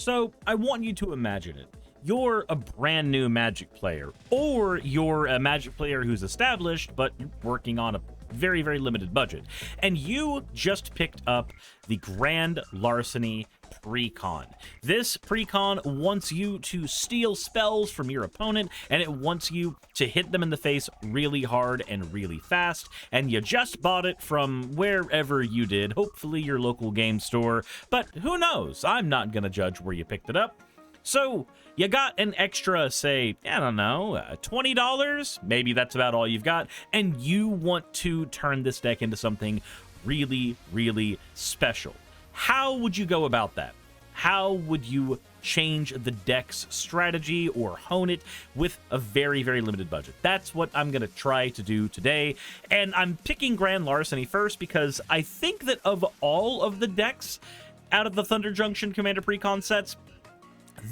So I want you to imagine it. You're a brand new Magic player, or you're a Magic player who's established, but you're working on a very, very limited budget, and you just picked up the Grand Larceny Precon. This Precon wants you to steal spells from your opponent, and it wants you to hit them in the face really hard and really fast, and you just bought it from wherever you did, hopefully your local game store, but who knows? I'm not gonna judge where you picked it up. So you got an extra, say, I don't know, $20? Maybe that's about all you've got, and you want to turn this deck into something really, really special. How would you go about that? How would you change the deck's strategy or hone it with a very, very limited budget? That's what I'm going to try to do today, and I'm picking Grand Larceny first because I think that of all of the decks out of the Thunder Junction Commander Precon sets,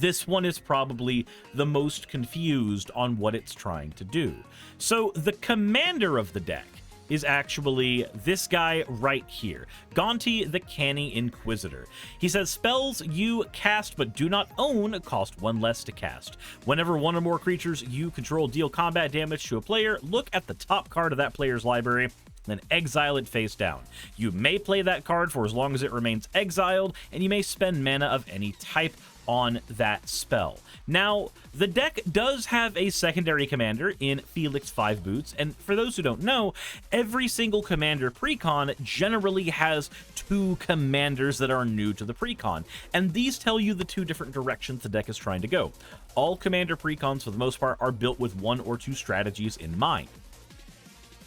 this one is probably the most confused on what it's trying to do. So the commander of the deck is actually this guy right here, Ganty the Canny Inquisitor. He says spells you cast but do not own cost 1 less to cast. Whenever one or more creatures you control deal combat damage to a player, look at the top card of that player's library, then exile it face down. You may play that card for as long as it remains exiled, and you may spend mana of any type on that spell. Now, the deck does have a secondary commander in Felix 5 Boots, and for those who don't know, every single commander precon generally has 2 commanders that are new to the precon, and these tell you the 2 different directions the deck is trying to go. All commander precons, for the most part, are built with 1 or 2 strategies in mind.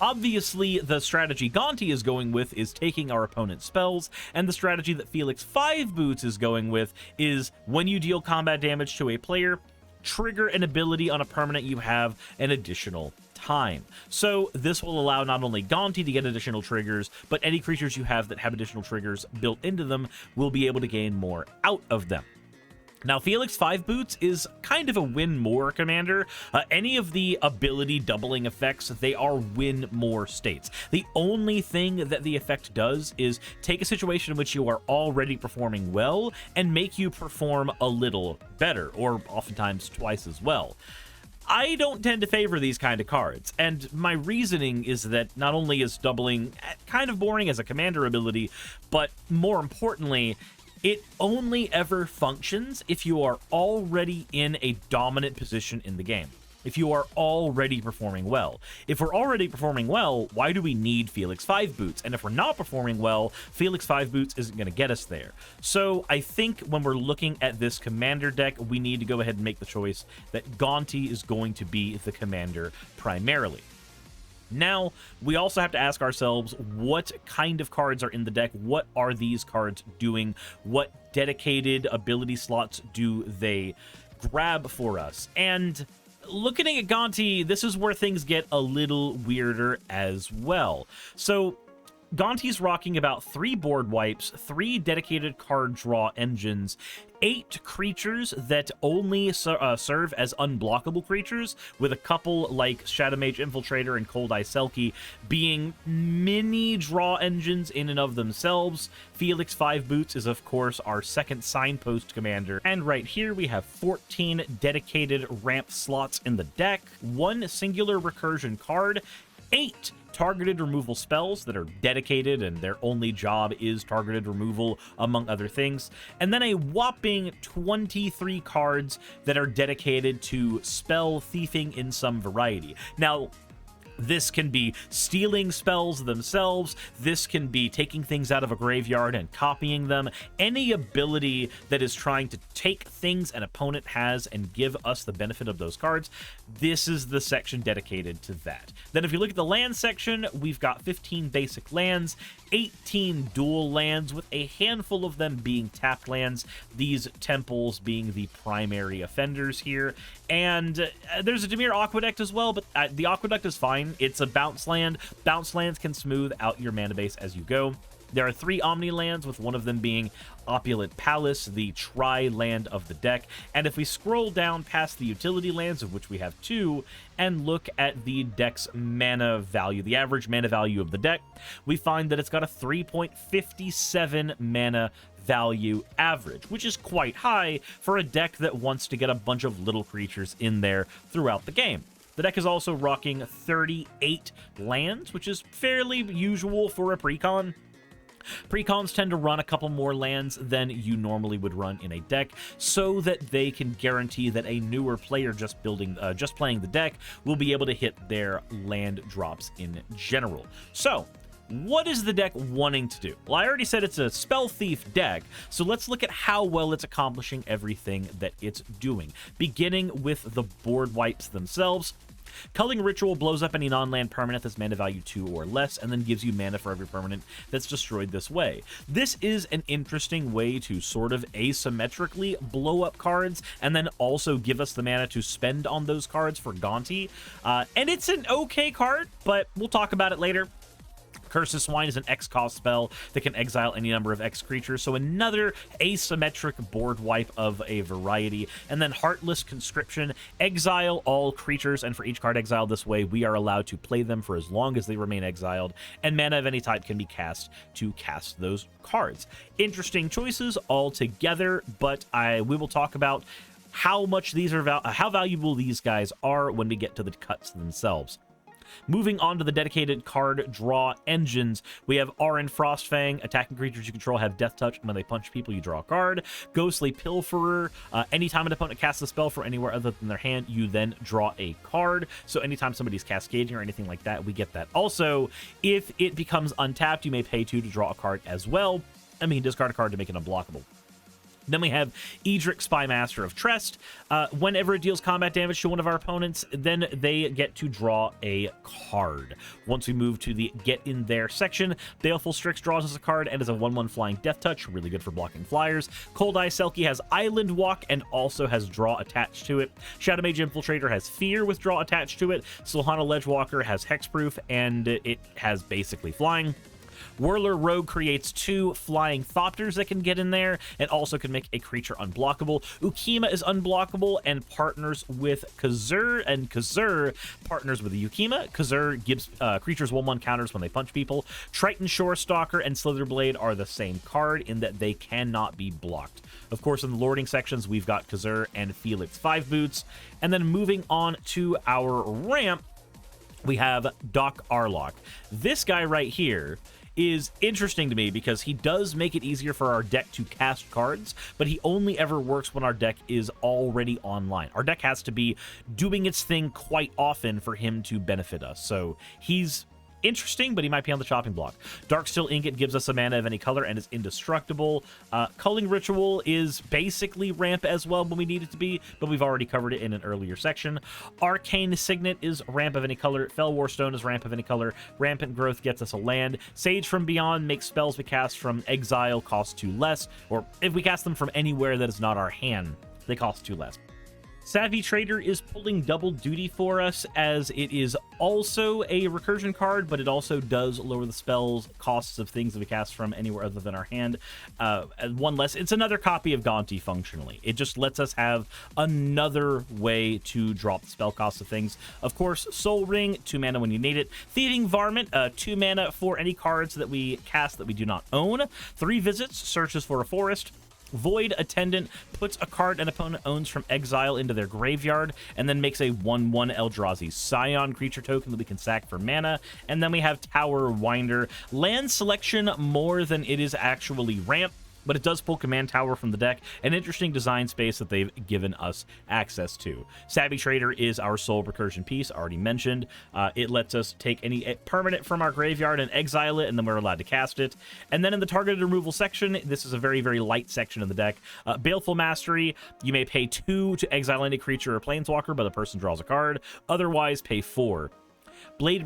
Obviously, the strategy Ganty is going with is taking our opponent's spells, and the strategy that Felix 5 Boots is going with is when you deal combat damage to a player, trigger an ability on a permanent you have an additional time. So this will allow not only Ganty to get additional triggers, but any creatures you have that have additional triggers built into them will be able to gain more out of them. Now, Felix 5 Boots is kind of a win more commander. Any of the ability doubling effects, they are win more states. The only thing that the effect does is take a situation in which you are already performing well and make you perform a little better, or oftentimes twice as well. I don't tend to favor these kind of cards, and my reasoning is that not only is doubling kind of boring as a commander ability, but more importantly, it only ever functions if you are already in a dominant position in the game, if you are already performing well. If we're already performing well, why do we need Felix 5 Boots? And if we're not performing well, Felix 5 Boots isn't going to get us there. So I think when we're looking at this commander deck, we need to go ahead and make the choice that Ganty is going to be the commander primarily. Now, we also have to ask ourselves, what kind of cards are in the deck? What are these cards doing? What dedicated ability slots do they grab for us? And looking at Ganty, this is where things get a little weirder as well. So Ganty's rocking about 3 board wipes, 3 dedicated card draw engines, 8 creatures that only serve as unblockable creatures, with a couple like Shadow Mage Infiltrator and Cold Eye Selkie being mini draw engines in and of themselves. Felix 5 Boots is, of course, our second signpost commander. And right here we have 14 dedicated ramp slots in the deck, 1 singular recursion card, 8 targeted removal spells that are dedicated and their only job is targeted removal, among other things, and then a whopping 23 cards that are dedicated to spell thiefing in some variety. Now, this can be stealing spells themselves, this can be taking things out of a graveyard and copying them, any ability that is trying to take things an opponent has and give us the benefit of those cards, this is the section dedicated to that. Then if you look at the land section, we've got 15 basic lands, 18 dual lands, with a handful of them being tapped lands, these temples being the primary offenders here. And there's a Dimir Aqueduct as well, but the Aqueduct is fine. It's a bounce land. Bounce lands can smooth out your mana base as you go. There are 3 Omni lands, with one of them being Opulent Palace, the tri-land of the deck. And if we scroll down past the utility lands, of which we have 2, and look at the deck's mana value, the average mana value of the deck, we find that it's got a 3.57 mana value average, which is quite high for a deck that wants to get a bunch of little creatures in there throughout the game. The deck is also rocking 38 lands, which is fairly usual for a precon. Precons tend to run a couple more lands than you normally would run in a deck, so that they can guarantee that a newer player just playing the deck will be able to hit their land drops in general. So, what is the deck wanting to do? Well, I already said it's a spelltheif deck, so let's look at how well it's accomplishing everything that it's doing, beginning with the board wipes themselves. Culling Ritual blows up any non-land permanent that's mana value 2 or less, and then gives you mana for every permanent that's destroyed this way. This is an interesting way to sort of asymmetrically blow up cards, and then also give us the mana to spend on those cards for Ganty. And it's an okay card, but we'll talk about it later. Curse's Swine is an X-cost spell that can exile any number of X creatures, so another asymmetric board wipe of a variety. And then Heartless Conscription, exile all creatures, and for each card exiled this way, we are allowed to play them for as long as they remain exiled, and mana of any type can be cast to cast those cards. Interesting choices altogether, but we will talk about how much these are how valuable these guys are when we get to the cuts themselves. Moving on to the dedicated card draw engines, we have Aran Frostfang. Attacking creatures you control have Death Touch, and when they punch people, you draw a card. Ghostly Pilferer. Anytime an opponent casts a spell from anywhere other than their hand, you then draw a card. So anytime somebody's cascading or anything like that, we get that. Also, if it becomes untapped, you may pay 2 to draw a card as well. I mean, discard a card to make it unblockable. Then we have Edric, Spymaster of Trest. Whenever it deals combat damage to one of our opponents, then they get to draw a card. Once we move to the Get In There section, Baleful Strix draws us a card and is a 1/1 flying Death Touch, really good for blocking flyers. Cold Eye Selkie has Island Walk and also has draw attached to it. Shadow Mage Infiltrator has Fear with draw attached to it. Silhana Ledgewalker has Hexproof, and it has basically flying. Whirler Rogue creates 2 flying Thopters that can get in there and also can make a creature unblockable. Ukima is unblockable and partners with Kazur, and Kazur partners with the Ukima. Kazur gives creatures 1/1 counters when they punch people. Triton Shorestalker and Slitherblade are the same card in that they cannot be blocked. Of course, in the lording sections, we've got Kazur and Felix 5 Boots. And then moving on to our ramp, we have Doc Arlock. This guy right here is interesting to me because he does make it easier for our deck to cast cards, but he only ever works when our deck is already online. Our deck has to be doing its thing quite often for him to benefit us. So he's interesting, but he might be on the chopping block. Darksteel Ingot gives us a mana of any color and is indestructible. Culling Ritual is basically ramp as well when we need it to be, but we've already covered it in an earlier section. Arcane Signet is ramp of any color. Fellwar Stone is ramp of any color. Rampant Growth gets us a land. Sage from Beyond makes spells we cast from exile cost 2 less, or if we cast them from anywhere that is not our hand, they cost 2 less. Savvy Trader is pulling double duty for us, as it is also a recursion card, but it also does lower the spells costs of things that we cast from anywhere other than our hand. 1 less. It's another copy of Ganty functionally. It just lets us have another way to drop the spell costs of things. Of course, Soul Ring, 2 mana when you need it. Thieving Varmint, 2 mana for any cards that we cast that we do not own. 3 visits, searches for a forest. Void Attendant puts a card an opponent owns from exile into their graveyard, and then makes a 1/1 Eldrazi Scion creature token that we can sack for mana. And then we have Tower Winder. Land selection more than it is actually ramp, but it does pull Command Tower from the deck, an interesting design space that they've given us access to. Savvy Trader is our sole recursion piece, already mentioned. It lets us take any permanent from our graveyard and exile it, and then we're allowed to cast it. And then in the targeted removal section, this is a very, very light section of the deck. Baleful Mastery, you may pay 2 to exile any creature or planeswalker, but the person draws a card. Otherwise, pay 4. Blade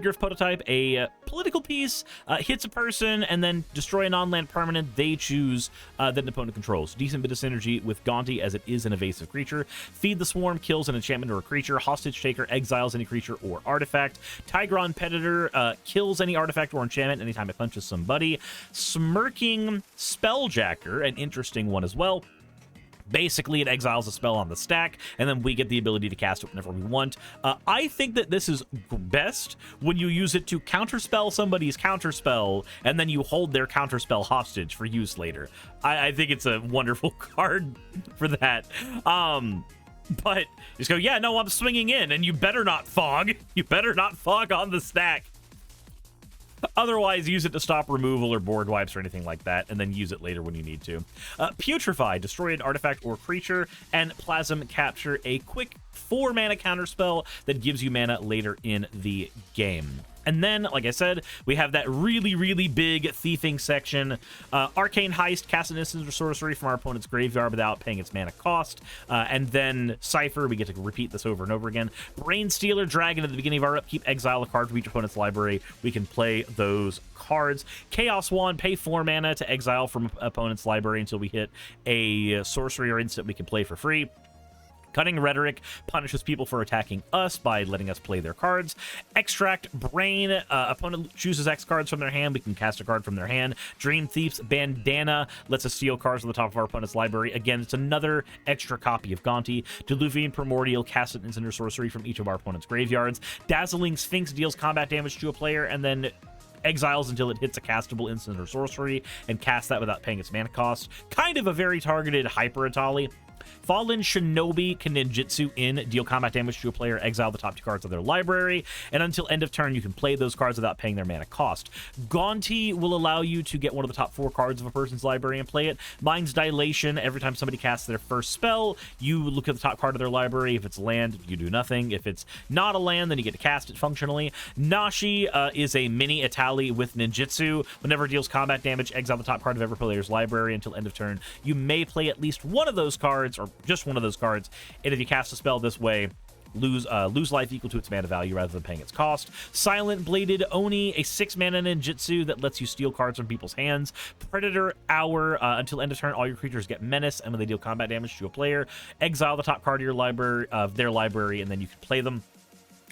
Griff prototype, a political piece, hits a person and then destroy a non-land permanent they choose that an opponent controls. Decent bit of synergy with Ganty as it is an evasive creature. Feed the Swarm kills an enchantment or a creature. Hostage Taker exiles any creature or artifact. Tigron Predator kills any artifact or enchantment anytime it punches somebody. Smirking Spelljacker, an interesting one as well. Basically, it exiles a spell on the stack, and then we get the ability to cast it whenever we want. I think that this is best when you use it to counterspell somebody's counterspell, and then you hold their counterspell hostage for use later. I think it's a wonderful card for that. But just go, yeah, no, I'm swinging in, and you better not fog. You better not fog on the stack. Otherwise, use it to stop removal or board wipes or anything like that, and then use it later when you need to. Putrefy, destroy an artifact or creature, and Plasm Capture, a quick 4-mana counterspell that gives you mana later in the game. And then, like I said, we have that really, really big thieving section. Arcane Heist, cast an instant or sorcery from our opponent's graveyard without paying its mana cost. And then Cipher, we get to repeat this over and over again. Brain Stealer, Dragon, at the beginning of our upkeep, exile a card from each opponent's library. We can play those cards. Chaos Wand, pay 4 mana to exile from opponent's library until we hit a sorcery or instant we can play for free. Cutting Rhetoric punishes people for attacking us by letting us play their cards. Extract Brain, opponent chooses X cards from their hand. We can cast a card from their hand. Dream Thief's Bandana lets us steal cards from the top of our opponent's library. Again, it's another extra copy of Ganty. Diluvian Primordial, cast an instant or sorcery from each of our opponent's graveyards. Dazzling Sphinx deals combat damage to a player and then exiles until it hits a castable instant or sorcery and cast that without paying its mana cost. Kind of a very targeted Hyper Atali. Fallen Shinobi can ninjutsu in, deal combat damage to a player, exile the top 2 cards of their library, and until end of turn you can play those cards without paying their mana cost. Ganty will allow you to get one of the top 4 cards of a person's library and play it. Mind's Dilation, every time somebody casts their first spell, you look at the top card of their library. If it's land, you do nothing. If it's not a land, then you get to cast it functionally. Nashi is a mini Atali with ninjutsu. Whenever it deals combat damage, exile the top card of every player's library until end of turn. You may play at least one of those cards, or just one of those cards, and if you cast a spell this way, lose life equal to its mana value rather than paying its cost. Silent Bladed Oni, a 6-mana ninjutsu that lets you steal cards from people's hands. Predator Hour, until end of turn, all your creatures get menace, and when they deal combat damage to a player, exile the top card of your library, their library, and then you can play them.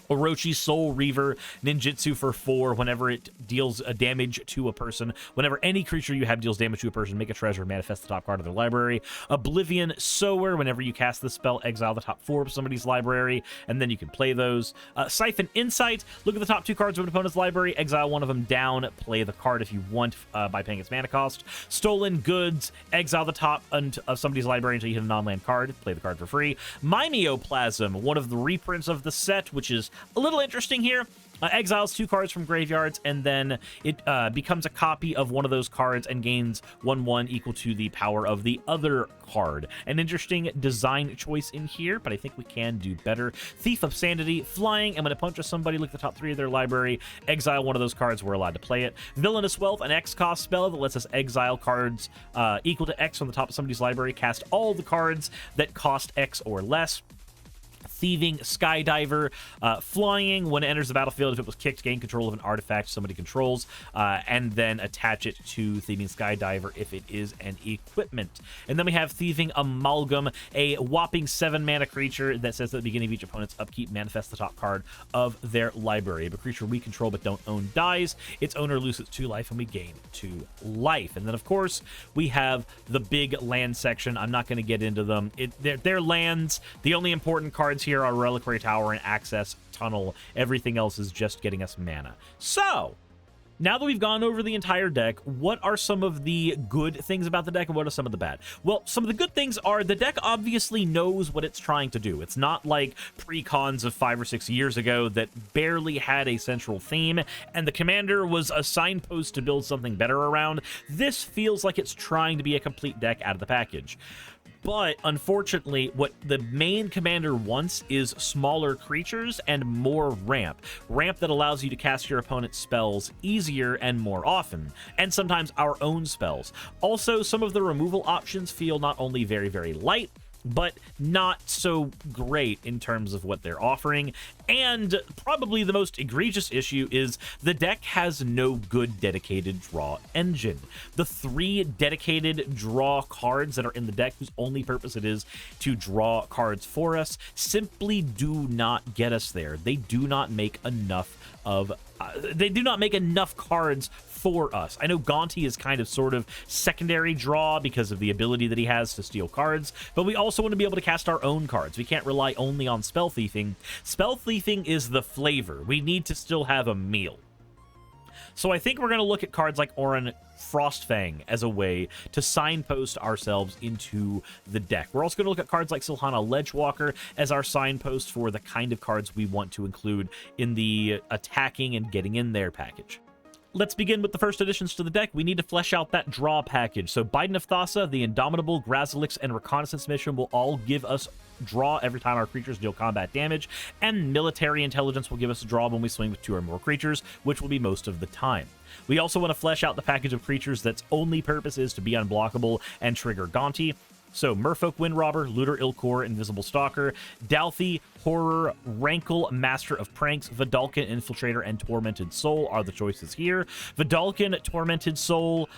Orochi Soul Reaver, ninjutsu for 4. Whenever it deals damage to a person, whenever any creature you have deals damage to a person, make a treasure, manifest the top card of their library. Oblivion Sower, whenever you cast the spell, exile the top 4 of somebody's library, and then you can play those. Siphon Insight, look at the top 2 cards of an opponent's library, exile one of them down, play the card if you want by paying its mana cost. Stolen Goods, exile the top of somebody's library until you hit a non-land card, play the card for free. Mimeoplasm, one of the reprints of the set, which is a little interesting here. Exiles 2 cards from graveyards, and then it becomes a copy of one of those cards and gains 1/1 equal to the power of the other card. An interesting design choice in here, but I think we can do better. Thief of Sanity, flying, and when it punches somebody, look at the top 3 of their library, exile one of those cards, we're allowed to play it. Villainous Wealth, an X cost spell that lets us exile cards equal to X from the top of somebody's library, cast all the cards that cost X or less. Thieving Skydiver, flying, when it enters the battlefield, if it was kicked, gain control of an artifact somebody controls, and then attach it to Thieving Skydiver if it is an equipment. And then we have Thieving Amalgam, a whopping 7-mana creature that says at the beginning of each opponent's upkeep, manifest the top card of their library. If a creature we control but don't own dies, its owner loses 2 life and we gain 2 life. And then, of course, we have the big land section. I'm not going to get into them. They're lands. The only important cards here are Reliquary Tower and Access Tunnel. Everything else is just getting us mana. So, now that we've gone over the entire deck, what are some of the good things about the deck and what are some of the bad? Well, some of the good things are the deck obviously knows what it's trying to do. It's not like pre-cons of 5 or 6 years ago that barely had a central theme and the commander was a signpost to build something better around. This feels like it's trying to be a complete deck out of the package. But unfortunately, what the main commander wants is smaller creatures and more ramp. Ramp that allows you to cast your opponent's spells easier and more often, and sometimes our own spells. Also, some of the removal options feel not only very, very light, but not so great in terms of what they're offering. And probably the most egregious issue is the deck has no good dedicated draw engine. The 3 dedicated draw cards that are in the deck, whose only purpose it is to draw cards for us, simply do not get us there. They do not make enough cards for us. I know Ganty is kind of sort of secondary draw because of the ability that he has to steal cards, but we also want to be able to cast our own cards. We can't rely only on spell thiefing. Spell thiefing is the flavor. We need to still have a meal. So I think we're going to look at cards like Orin Frostfang as a way to signpost ourselves into the deck. We're also going to look at cards like Silhana Ledgewalker as our signpost for the kind of cards we want to include in the attacking and getting in there package. Let's begin with the first additions to the deck. We need to flesh out that draw package. So Biden of Thassa, the Indomitable, Grazalix, and Reconnaissance Mission will all give us draw every time our creatures deal combat damage, and Military Intelligence will give us a draw when we swing with 2 or more creatures, which will be most of the time. We also want to flesh out the package of creatures that's only purpose is to be unblockable and trigger Ganty. So Merfolk Windrobber, Looter Ilkor, Invisible Stalker, Dalthy, Horror, Rankle, Master of Pranks, Vidalcan, Infiltrator, and Tormented Soul are the choices here. Vidalcan, Tormented Soul,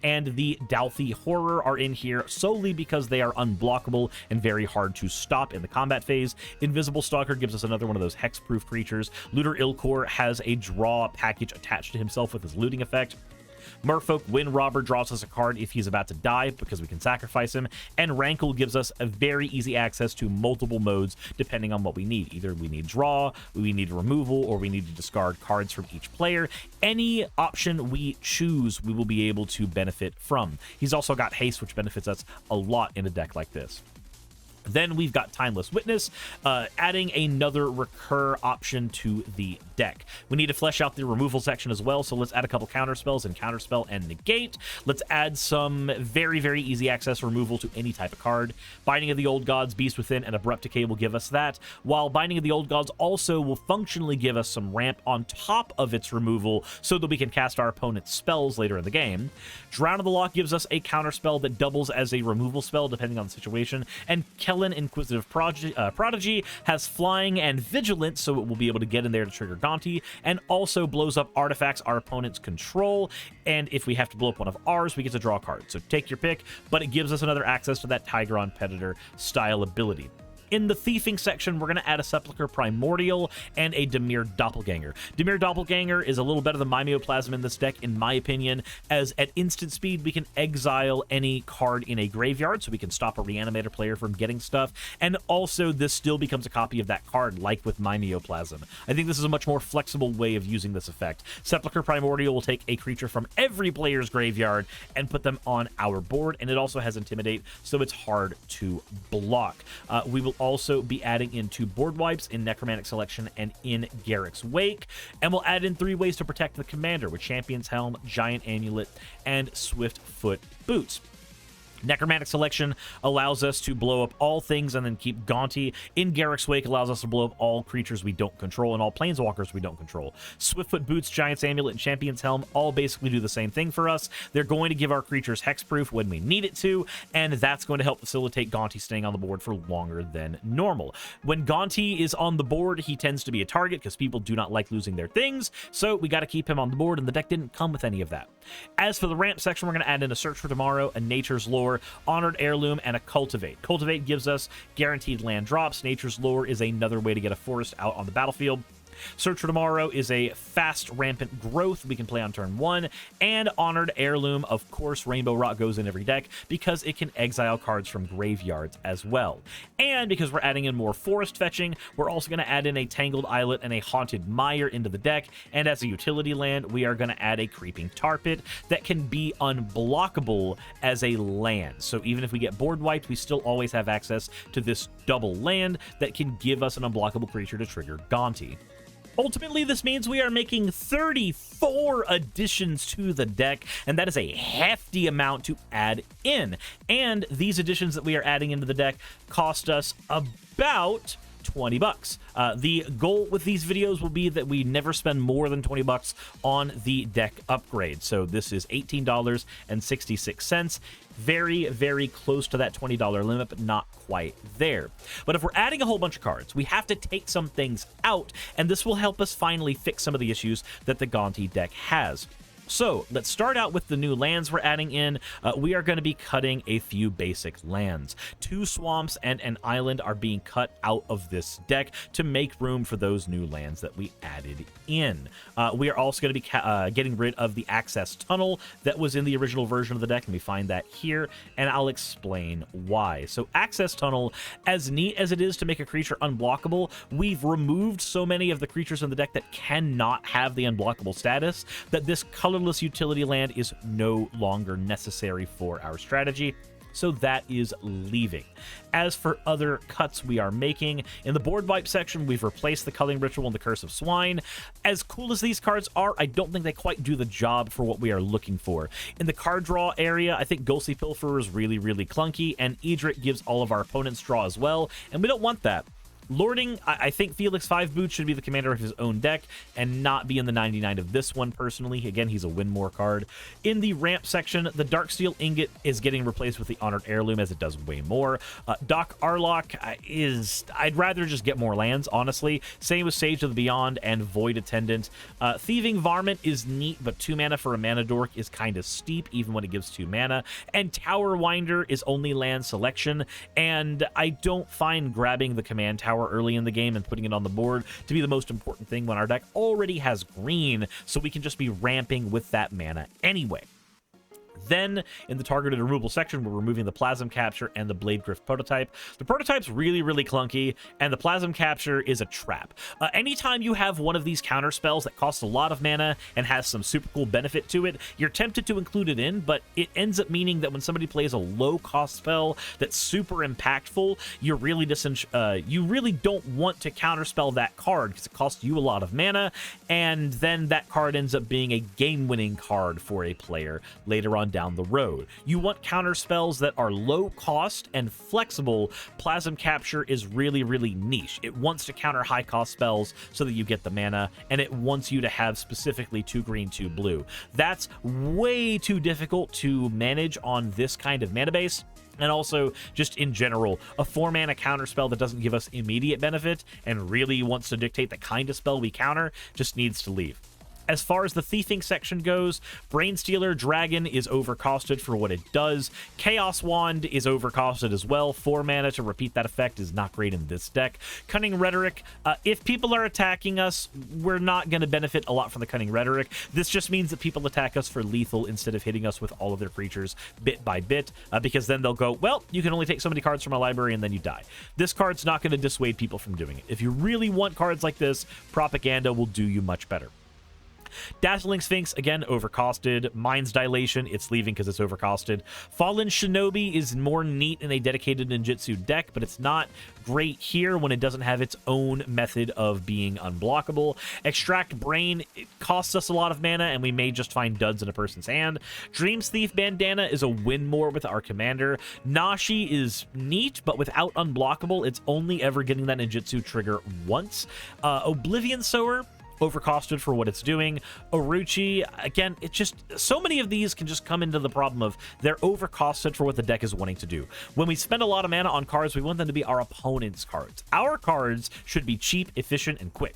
and the Dalthy Horror are in here solely because they are unblockable and very hard to stop in the combat phase. Invisible Stalker gives us another one of those hexproof creatures. Looter Ilkor has a draw package attached to himself with his looting effect. Merfolk Windrobber draws us a card if he's about to die because we can sacrifice him, and Rankle gives us a very easy access to multiple modes depending on what we need. Either we need draw, we need removal, or we need to discard cards from each player. Any option we choose, we will be able to benefit from. He's also got haste, which benefits us a lot in a deck like this. Then we've got Timeless Witness, adding another recur option to the deck. We need to flesh out the removal section as well, so let's add a couple counterspells and counterspell and negate. Let's add some very, very easy access removal to any type of card. Binding of the Old Gods, Beast Within, and Abrupt Decay will give us that, while Binding of the Old Gods also will functionally give us some ramp on top of its removal so that we can cast our opponent's spells later in the game. Drown of the Lock gives us a counterspell that doubles as a removal spell depending on the situation, and Kellen Inquisitive Prodigy has flying and vigilance, so it will be able to get in there to trigger Ganty, and also blows up artifacts our opponents control, and if we have to blow up one of ours, we get to draw a card. So take your pick, but it gives us another access to that Tigeron Predator style ability. In the thiefing section, we're going to add a Sepulchre Primordial and a Dimir Doppelganger. Dimir Doppelganger is a little better than Mimeoplasm in this deck, in my opinion, as at instant speed, we can exile any card in a graveyard, so we can stop a Reanimator player from getting stuff, and also this still becomes a copy of that card, like with Mimeoplasm. I think this is a much more flexible way of using this effect. Sepulchre Primordial will take a creature from every player's graveyard and put them on our board, and it also has Intimidate, so it's hard to block. We will also be adding in 2 board wipes in Necromantic Selection and in Garruk's Wake, and we'll add in 3 ways to protect the commander with Champion's Helm, Giant Amulet, and Swiftfoot Boots. Necromantic Selection allows us to blow up all things and then keep Ganty. In Garruk's Wake allows us to blow up all creatures we don't control and all planeswalkers we don't control. Swiftfoot Boots, Giant's Amulet, and Champion's Helm all basically do the same thing for us. They're going to give our creatures hexproof when we need it to, and that's going to help facilitate Ganty staying on the board for longer than normal. When Ganty is on the board, he tends to be a target because people do not like losing their things, so we got to keep him on the board, and the deck didn't come with any of that. As for the ramp section, we're going to add in a Search for Tomorrow, a Nature's Lore, Honored Heirloom, and a Cultivate. Cultivate gives us guaranteed land drops. Nature's Lore is another way to get a forest out on the battlefield. Search for Tomorrow is a fast, rampant growth we can play on turn 1, and Honored Heirloom, of course, Rainbow Rot goes in every deck because it can exile cards from graveyards as well. And because we're adding in more forest fetching, we're also going to add in a Tangled Islet and a Haunted Mire into the deck, and as a utility land, we are going to add a Creeping Tar Pit that can be unblockable as a land. So even if we get board wiped, we still always have access to this double land that can give us an unblockable creature to trigger Ganty. Ultimately, this means we are making 34 additions to the deck, and that is a hefty amount to add in. And these additions that we are adding into the deck cost us about 20 bucks. The goal with these videos will be that we never spend more than 20 bucks on the deck upgrade. So this is $18.66. Very, very close to that $20 limit, but not quite there. But if we're adding a whole bunch of cards, we have to take some things out, and this will help us finally fix some of the issues that the Ganty deck has. So let's start out with the new lands we're adding in. We are going to be cutting a few basic lands. 2 swamps and an island are being cut out of this deck to make room for those new lands that we added in. We are also going to be getting rid of the access tunnel that was in the original version of the deck, and we find that here, and I'll explain why. So access tunnel, as neat as it is to make a creature unblockable, we've removed so many of the creatures in the deck that cannot have the unblockable status that this colorless utility land is no longer necessary for our strategy. So that is leaving. As for other cuts we are making, in the board wipe section, we've replaced the Culling Ritual and the Curse of Swine. As cool as these cards are, I don't think they quite do the job for what we are looking for. In the card draw area, I think Ghostly Pilferer is really, really clunky, and Edric gives all of our opponents draw as well, and we don't want that. Lording, I think Felix 5 Boots should be the commander of his own deck and not be in the 99 of this one, personally. Again, he's a win more card. In the ramp section, the Darksteel Ingot is getting replaced with the Honored Heirloom, as it does way more. Doc Arlock I'd rather just get more lands, honestly. Same with Sage of the Beyond and Void Attendant. Thieving Varmint is neat, but 2 mana for a mana dork is kind of steep, even when it gives 2 mana. And Tower Winder is only land selection, and I don't find grabbing the command tower early in the game and putting it on the board to be the most important thing when our deck already has green, so we can just be ramping with that mana anyway. Then, in the targeted removal section, we're removing the Plasm Capture and the Blade Griff prototype. The prototype's really, really clunky, and the Plasm Capture is a trap. Anytime you have one of these counter spells that costs a lot of mana and has some super cool benefit to it, you're tempted to include it in, but it ends up meaning that when somebody plays a low-cost spell that's super impactful, you really don't want to counterspell that card because it costs you a lot of mana, and then that card ends up being a game-winning card for a player later on down the road. You want counter spells that are low cost and flexible. Plasm Capture is really, really niche. It wants to counter high cost spells so that you get the mana, and it wants you to have specifically 2 green, 2 blue. That's way too difficult to manage on this kind of mana base. And also, just in general, a 4-mana counter spell that doesn't give us immediate benefit and really wants to dictate the kind of spell we counter just needs to leave. As far as the thiefing section goes, Brainstealer Dragon is overcosted for what it does. Chaos Wand is overcosted as well. 4 mana to repeat that effect is not great in this deck. Cunning Rhetoric, if people are attacking us, we're not going to benefit a lot from the Cunning Rhetoric. This just means that people attack us for lethal instead of hitting us with all of their creatures bit by bit, because then they'll go, well, you can only take so many cards from my library and then you die. This card's not going to dissuade people from doing it. If you really want cards like this, Propaganda will do you much better. Dazzling Sphinx, again, overcosted. Mind's Dilation, it's leaving because it's overcosted. Fallen Shinobi is more neat in a dedicated ninjutsu deck, but it's not great here when it doesn't have its own method of being unblockable. Extract Brain, it costs us a lot of mana, and we may just find duds in a person's hand. Dreams Thief Bandana is a win more with our commander. Nashi is neat, but without unblockable, it's only ever getting that ninjutsu trigger once. Oblivion Sower, overcosted for what it's doing. Orochi, again, it just, so many of these can just come into the problem of they're overcosted for what the deck is wanting to do. When we spend a lot of mana on cards, we want them to be our opponent's cards. Our cards should be cheap, efficient, and quick.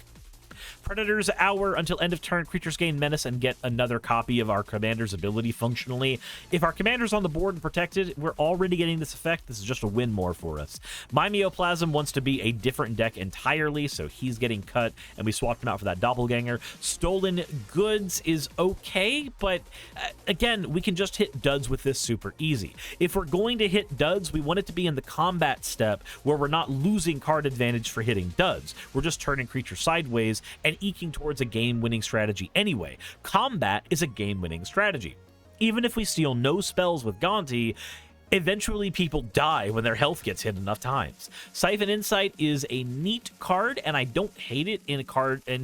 Predator's Hour, until end of turn, creatures gain menace and get another copy of our commander's ability functionally. If our commander's on the board and protected, we're already getting this effect. This is just a win more for us. Mimeoplasm wants to be a different deck entirely, so he's getting cut, and we swapped him out for that Doppelganger. Stolen Goods is okay, but again, we can just hit duds with this super easy. If we're going to hit duds, we want it to be in the combat step where we're not losing card advantage for hitting duds. We're just turning creatures sideways and eking towards a game-winning strategy anyway. Combat is a game-winning strategy. Even if we steal no spells with Ganty, Eventually, people die when their health gets hit enough times. Siphon Insight is a neat card, and I don't hate it in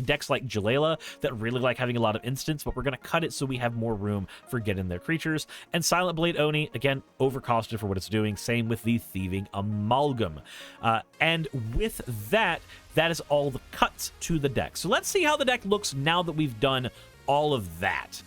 decks like Jalala that really like having a lot of instants, but we're going to cut it so we have more room for getting their creatures. And Silent Blade Oni, again, overcosted for what it's doing. Same with the Thieving Amalgam. And with that is all the cuts to the deck. So let's see how the deck looks now that we've done all of that.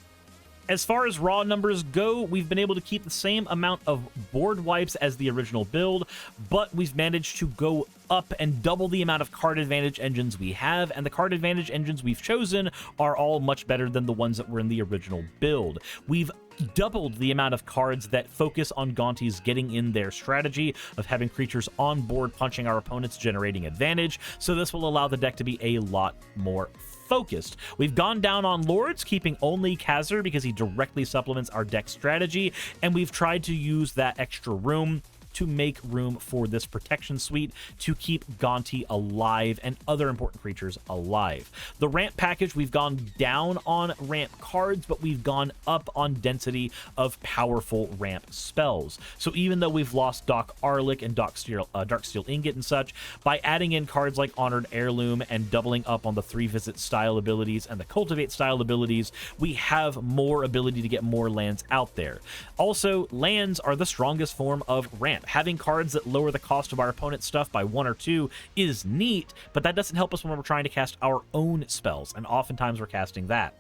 As far as raw numbers go, we've been able to keep the same amount of board wipes as the original build, but we've managed to go up and double the amount of card advantage engines we have, and the card advantage engines we've chosen are all much better than the ones that were in the original build. We've doubled the amount of cards that focus on Ganty's getting in their strategy of having creatures on board punching our opponents, generating advantage, so this will allow the deck to be a lot more focused. We've gone down on Lords, keeping only Khazar because he directly supplements our deck strategy, and we've tried to use that extra room to make room for this protection suite to keep Ganty alive and other important creatures alive. The ramp package, we've gone down on ramp cards, but we've gone up on density of powerful ramp spells. So even though we've lost Doc Arlick and Darksteel Ingot and such, by adding in cards like Honored Heirloom and doubling up on the 3-visit style abilities and the Cultivate style abilities, we have more ability to get more lands out there. Also, lands are the strongest form of ramp. Having cards that lower the cost of our opponent's stuff by 1 or 2 is neat, but that doesn't help us when we're trying to cast our own spells, and oftentimes we're casting that.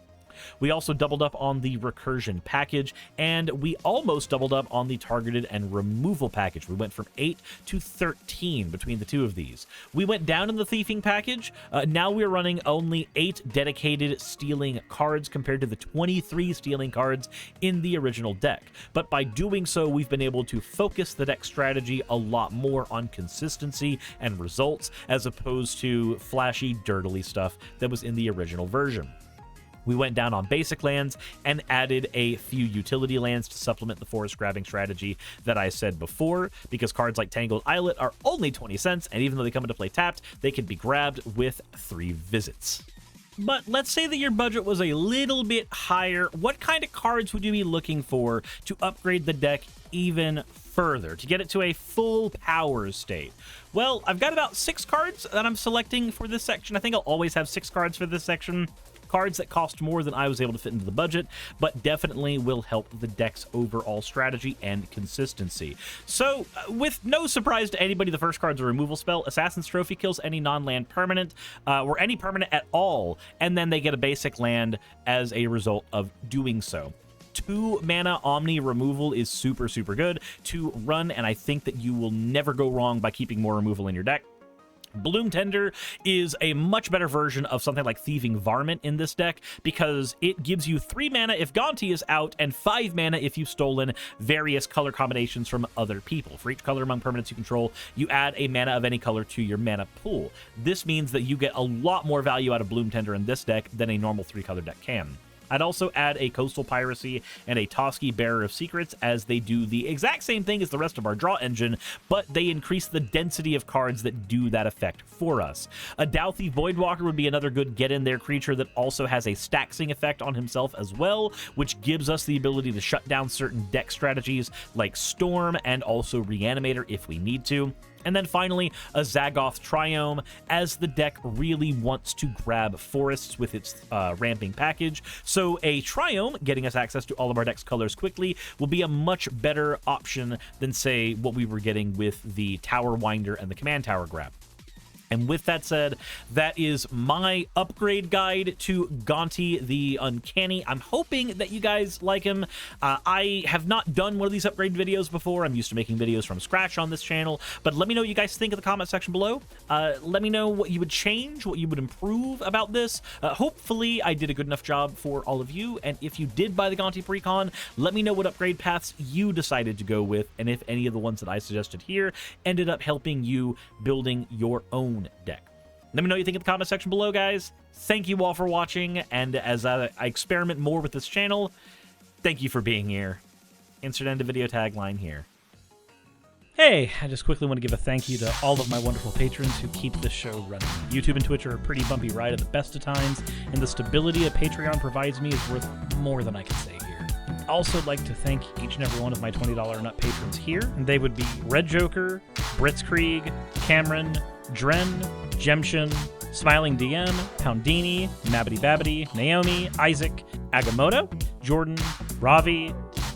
We also doubled up on the recursion package, and we almost doubled up on the targeted and removal package. We went from 8 to 13 between the two of these. We went down in the thieving package. Now we're running only 8 dedicated stealing cards compared to the 23 stealing cards in the original deck. But by doing so, we've been able to focus the deck strategy a lot more on consistency and results, as opposed to flashy, dirtily stuff that was in the original version. We went down on basic lands and added a few utility lands to supplement the forest grabbing strategy that I said before, because cards like Tangled Islet are only 20 cents, and even though they come into play tapped, they can be grabbed with 3 visits. But let's say that your budget was a little bit higher. What kind of cards would you be looking for to upgrade the deck even further, to get it to a full power state? Well, I've got about 6 cards that I'm selecting for this section. I think I'll always have 6 cards for this section. Cards that cost more than I was able to fit into the budget, but definitely will help the deck's overall strategy and consistency. So, with no surprise to anybody, the first card's a removal spell. Assassin's Trophy kills any non-land permanent, or any permanent at all, and then they get a basic land as a result of doing so. 2 mana Omni removal is super, super good to run, and I think that you will never go wrong by keeping more removal in your deck. Bloom Tender is a much better version of something like Thieving Varmint in this deck, because it gives you 3 mana if Ganty is out and 5 mana if you've stolen various color combinations from other people. For each color among permanents you control, you add a mana of any color to your mana pool. This means that you get a lot more value out of Bloom Tender in this deck than a normal 3-color deck can. I'd also add a Coastal Piracy and a Toski Bearer of Secrets, as they do the exact same thing as the rest of our draw engine, but they increase the density of cards that do that effect for us. A Douthie Voidwalker would be another good get-in-there creature that also has a Staxing effect on himself as well, which gives us the ability to shut down certain deck strategies like Storm and also Reanimator if we need to. And then finally, a Zagoth Triome, as the deck really wants to grab forests with its ramping package. So a Triome, getting us access to all of our deck's colors quickly, will be a much better option than, say, what we were getting with the Tower Winder and the Command Tower grab. And with that said, that is my upgrade guide to Ganty the Uncanny. I'm hoping that you guys like him. I have not done one of these upgrade videos before. I'm used to making videos from scratch on this channel. But let me know what you guys think in the comment section below. Let me know what you would change, what you would improve about this. Hopefully, I did a good enough job for all of you. And if you did buy the Ganty Precon, let me know what upgrade paths you decided to go with, and if any of the ones that I suggested here ended up helping you building your own deck. Let me know what you think in the comment section below, guys. Thank you all for watching, and as I experiment more with this channel, thank you for being here. Insert end of video tagline here. Hey, I just quickly want to give a thank you to all of my wonderful patrons who keep this show running. YouTube and Twitch are a pretty bumpy ride at the best of times, and the stability a Patreon provides me is worth more than I can say here. also like to thank each and every one of my $20 and up patrons here. And they would be Red Joker, Britzkrieg, Cameron, Dren, Jemshin, Smiling DM, Poundini, Mabbity Babbity, Naomi, Isaac, Agamotto, Jordan, Ravi,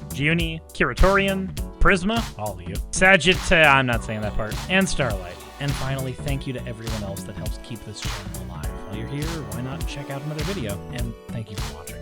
Giuni, Kiratorian, Prisma, all of you, Sagitt, I'm not saying that part, and Starlight. And finally, thank you to everyone else that helps keep this channel alive. While you're here, why not check out another video? And thank you for watching.